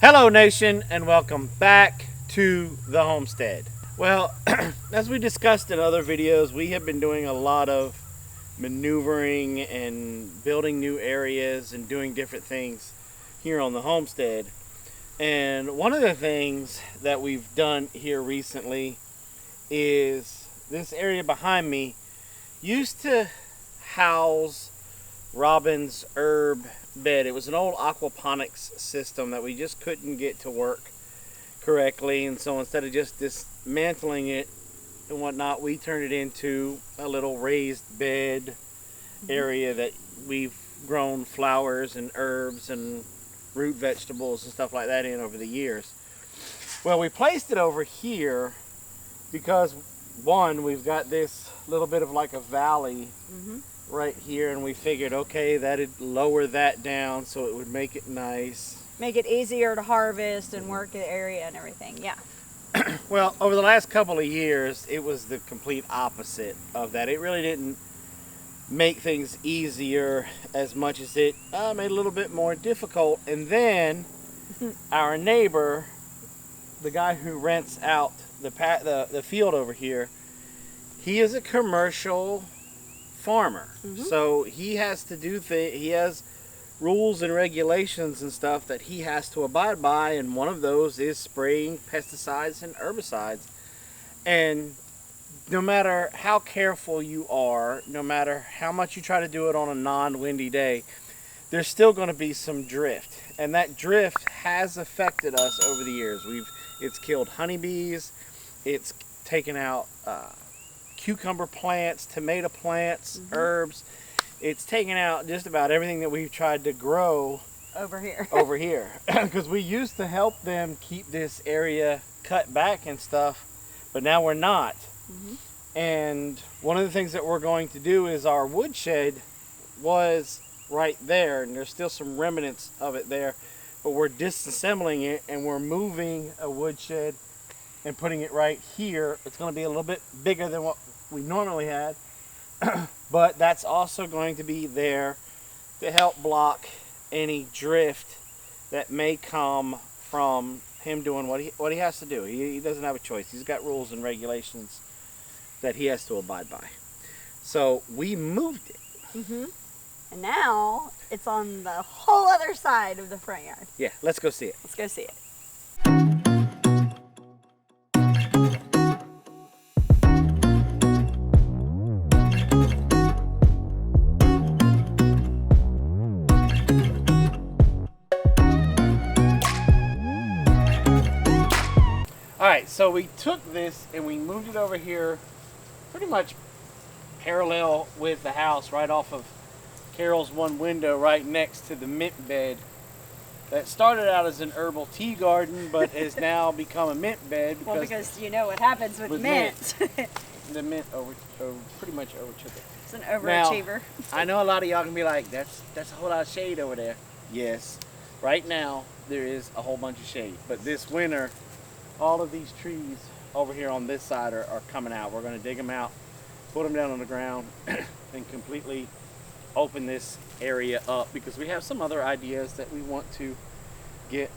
Hello nation, and welcome back to the homestead. Well, as we discussed in other videos, we have been doing a lot of maneuvering and building new areas and doing different things here on the homestead. And one of the things that we've done here recently is this area behind me used to house Robin's herb bed. It was an old aquaponics system that we just couldn't get to work correctly, and so instead of just dismantling it and whatnot, we turned it into a little raised bed area that we've grown flowers and herbs and root vegetables and stuff like that in over the years. Well, we placed it over here because one, we've got this little bit of like a valley right here, and we figured, okay, that'd lower that down so it would make it nice. Make it easier to harvest and work the area and everything, yeah. Well, over the last couple of years, it was the complete opposite of that. It really didn't make things easier as much as it made it a little bit more difficult. And then our neighbor, the guy who rents out the field over here, he is a commercial farmer, so he has to do he has rules and regulations and stuff that he has to abide by, and one of those is spraying pesticides and herbicides. And no matter how careful you are, no matter how much you try to do it on a non-windy day, there's still going to be some drift, and that drift has affected us over the years. It's killed honeybees, it's taken out cucumber plants, tomato plants, herbs. It's taken out just about everything that we've tried to grow over here. Because we used to help them keep this area cut back and stuff, but now we're not. And one of the things that we're going to do is our woodshed was right there, and there's still some remnants of it there, but we're disassembling it and we're moving a woodshed and putting it right here. It's going to be a little bit bigger than what we normally had, but that's also going to be there to help block any drift that may come from him doing what he has to do. He doesn't have a choice. He's got rules and regulations that he has to abide by. So we moved it. And now it's on the whole other side of the front yard. Yeah, let's go see it. Let's go see it. Alright, so we took this and we moved it over here pretty much parallel with the house, right off of Carol's one window, right next to the mint bed that started out as an herbal tea garden but has now become a mint bed. Because you know what happens with mint. The mint pretty much overtook it. It's an overachiever. Now, I know a lot of y'all can be like, that's a whole lot of shade over there. Yes, right now there is a whole bunch of shade, but this winter all of these trees over here on this side are coming out. We're going to dig them out, put them down on the ground, and completely open this area up because we have some other ideas that we want to get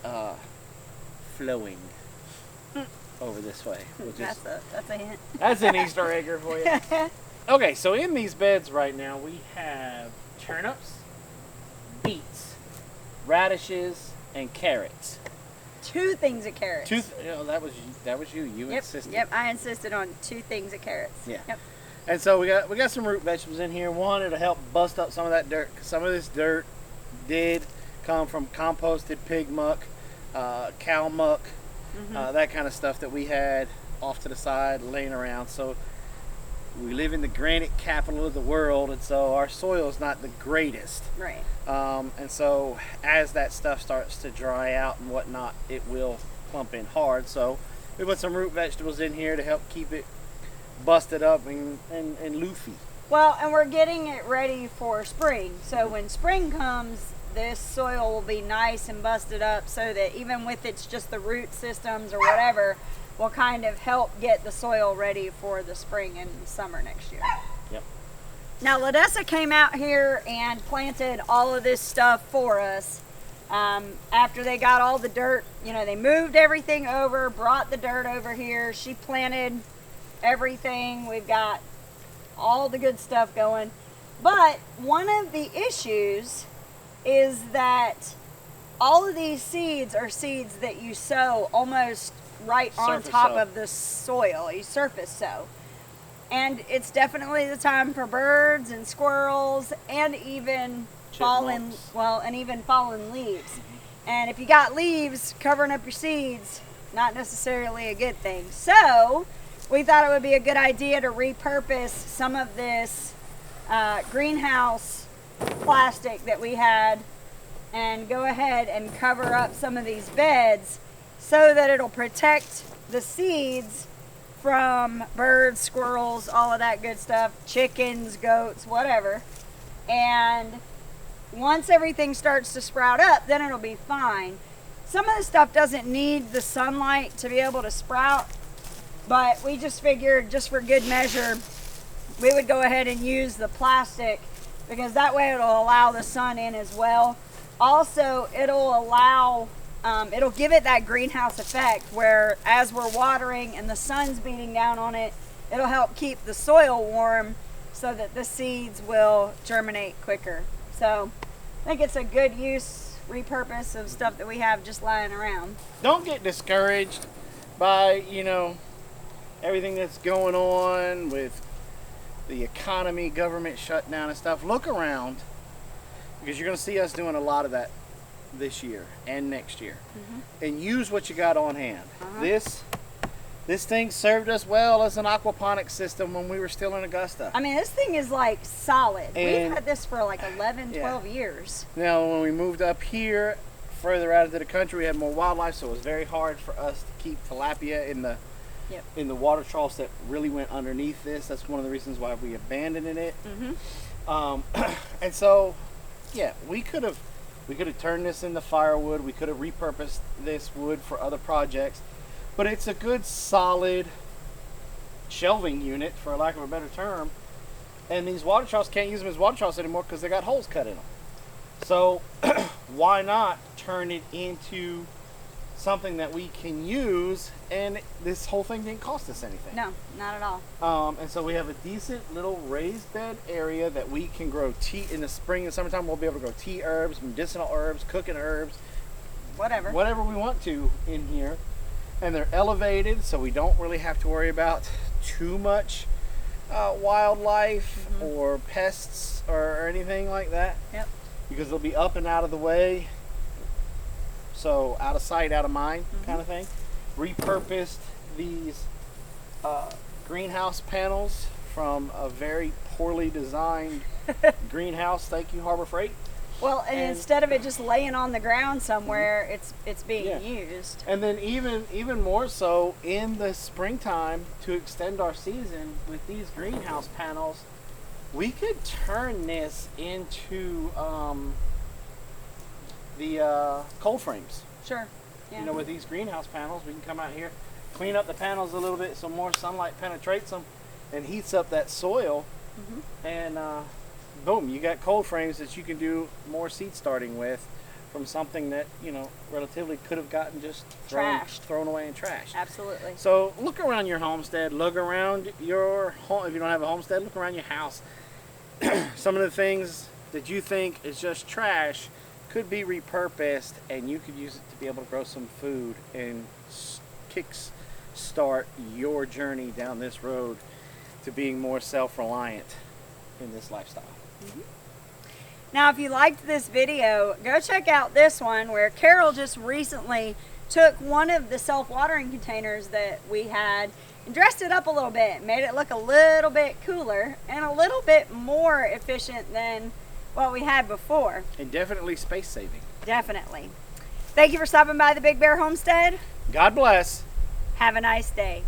flowing over this way. That's a hint. That's an Easter egg for you. Okay, so in these beds right now we have turnips, beets, radishes, and carrots. 2 things of carrots. That was you. You insisted. Yep, I insisted on 2 things of carrots. Yeah. Yep. And so we got some root vegetables in here. One, it'll help bust up some of that dirt. Some of this dirt did come from composted pig muck, cow muck, that kind of stuff that we had off to the side laying around. So we live in the granite capital of the world, and so our soil is not the greatest. Right. And so as that stuff starts to dry out and whatnot, it will clump in hard. So we put some root vegetables in here to help keep it busted up and loofy. Well, and we're getting it ready for spring. So when spring comes, this soil will be nice and busted up so that even with it's just the root systems or whatever, will kind of help get the soil ready for the spring and summer next year. Yep. Now, Ladessa came out here and planted all of this stuff for us. After they got all the dirt, you know, they moved everything over, brought the dirt over here. She planted everything. We've got all the good stuff going. But one of the issues is that all of these seeds are seeds that you sow almost right on top of the soil. You surface sow. And it's definitely the time for birds and squirrels and even fallen leaves. And if you got leaves covering up your seeds, not necessarily a good thing. So we thought it would be a good idea to repurpose some of this greenhouse plastic that we had and go ahead and cover up some of these beds so that it'll protect the seeds from birds, squirrels, all of that good stuff, chickens, goats, whatever. And once everything starts to sprout up, then it'll be fine. Some of the stuff doesn't need the sunlight to be able to sprout, but we just figured, just for good measure, we would go ahead and use the plastic, because that way it'll allow the sun in as well. Also, it'll allow, it'll give it that greenhouse effect where as we're watering and the sun's beating down on it, it'll help keep the soil warm so that the seeds will germinate quicker. So I think it's a good use, repurpose of stuff that we have just lying around. Don't get discouraged by, you know, everything that's going on with the economy, government shutdown and stuff. Look around, because you're going to see us doing a lot of that this year and next year. And use what you got on hand. This thing served us well as an aquaponics system when we were still in Augusta. I mean, this thing is like solid. We've had this for like 11, 12 years. Now, when we moved up here, further out into the country, we had more wildlife, so it was very hard for us to keep tilapia in the water troughs that really went underneath this. That's one of the reasons why we abandoned it. And so, yeah, we could have turned this into firewood. We could have repurposed this wood for other projects. But it's a good, solid shelving unit, for lack of a better term. And these water troughs, can't use them as water troughs anymore because they got holes cut in them. So why not turn it into something that we can use? And this whole thing didn't cost us anything. No, not at all. And so we have a decent little raised bed area that we can grow tea in the spring and summertime. We'll be able to grow tea herbs, medicinal herbs, cooking herbs, whatever we want to in here. And they're elevated, so we don't really have to worry about too much wildlife or pests or anything like that. Because they'll be up and out of the way, so out of sight, out of mind kind of thing. Repurposed these greenhouse panels from a very poorly designed greenhouse. Thank you, Harbor Freight. Well, and instead of it just laying on the ground somewhere, it's being used. And then even more so in the springtime, to extend our season with these greenhouse panels, we could turn this into the cold frames. Sure. Yeah. You know, with these greenhouse panels, we can come out here, clean up the panels a little bit so more sunlight penetrates them and heats up that soil. And boom, you got cold frames that you can do more seed starting with from something that, you know, relatively could have gotten just thrown away and trashed. Absolutely. So look around your homestead, look around your home. If you don't have a homestead, look around your house. Some of the things that you think is just trash could be repurposed, and you could use it to be able to grow some food and kick-start your journey down this road to being more self-reliant in this lifestyle. Now, if you liked this video, go check out this one where Carol just recently took one of the self-watering containers that we had and dressed it up a little bit, made it look a little bit cooler and a little bit more efficient than what we had before. And definitely space saving. Definitely. Thank you for stopping by the Big Bear Homestead. God bless. Have a nice day.